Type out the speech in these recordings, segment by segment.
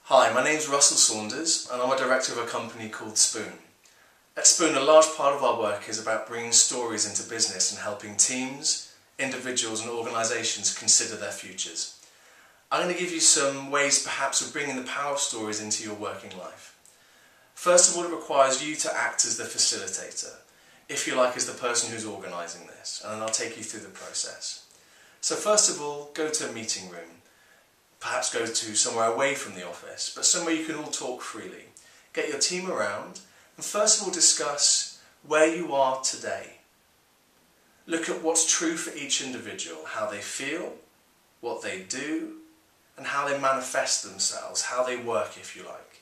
Hi, my name's Russell Saunders and I'm a director of a company called Spoon. At Spoon, a large part of our work is about bringing stories into business and helping teams, individuals and organisations consider their futures. I'm going to give you some ways perhaps of bringing the power of stories into your working life. First of all, it requires you to act as the facilitator, if you like as the person who's organising this, and then I'll take you through the process. So first of all, go to a meeting room. Perhaps go to somewhere away from the office, but somewhere you can all talk freely. Get your team around and first of all discuss where you are today. Look at what's true for each individual, how they feel, what they do, and how they manifest themselves, how they work if you like.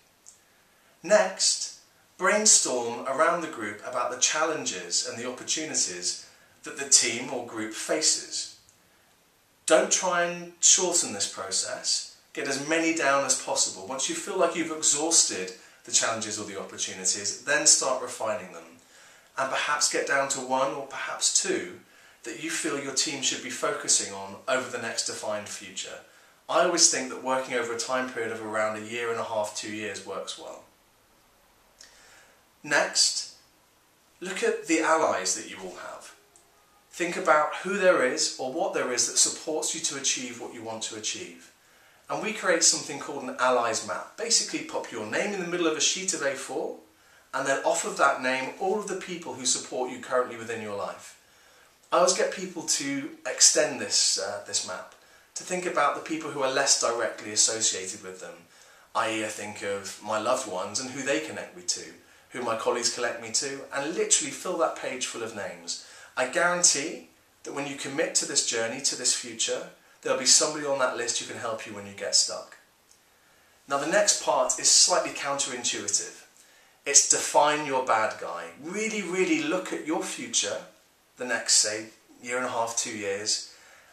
Next, brainstorm around the group about the challenges and the opportunities that the team or group faces. Don't try and shorten this process. Get as many down as possible. Once you feel like you've exhausted the challenges or the opportunities, then start refining them. And perhaps get down to one or perhaps two that you feel your team should be focusing on over the next defined future. I always think that working over a time period of around 1.5 years, 2 years works well. Next, look at the allies that you all have. Think about who there is or what there is that supports you to achieve what you want to achieve. And we create something called an allies map. Basically pop your name in the middle of a sheet of A4 and then off of that name all of the people who support you currently within your life. I always get people to extend this map, to think about the people who are less directly associated with them, i.e. I think of my loved ones and who they connect me to, who my colleagues connect me to, and literally fill that page full of names. I guarantee that when you commit to this journey, to this future, there'll be somebody on that list who can help you when you get stuck. Now the next part is slightly counterintuitive. It's define your bad guy. Really look at your future, the next, say, 1.5 years, 2 years,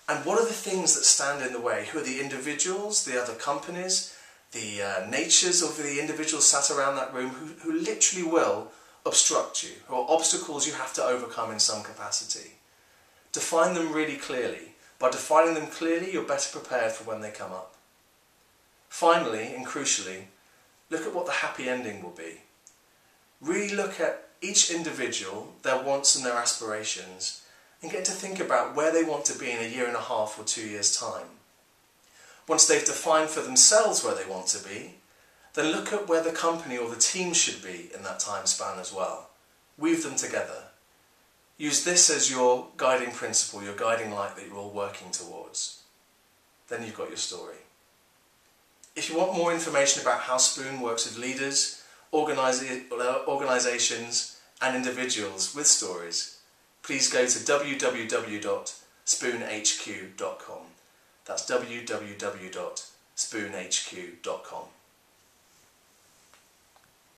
and what are the things that stand in the way? Who are the individuals, the other companies, the natures of the individuals sat around that room who literally will obstruct you, or obstacles you have to overcome in some capacity. Define them really clearly. By defining them clearly, you're better prepared for when they come up. Finally, and crucially, look at what the happy ending will be. Really look at each individual, their wants and their aspirations, and get to think about where they want to be in 1.5 years or 2 years' time. Once they've defined for themselves where they want to be, then look at where the company or the team should be in that time span as well. Weave them together. Use this as your guiding principle, your guiding light that you're all working towards. Then you've got your story. If you want more information about how Spoon works with leaders, organisations and individuals with stories, please go to www.spoonhq.com. That's www.spoonhq.com.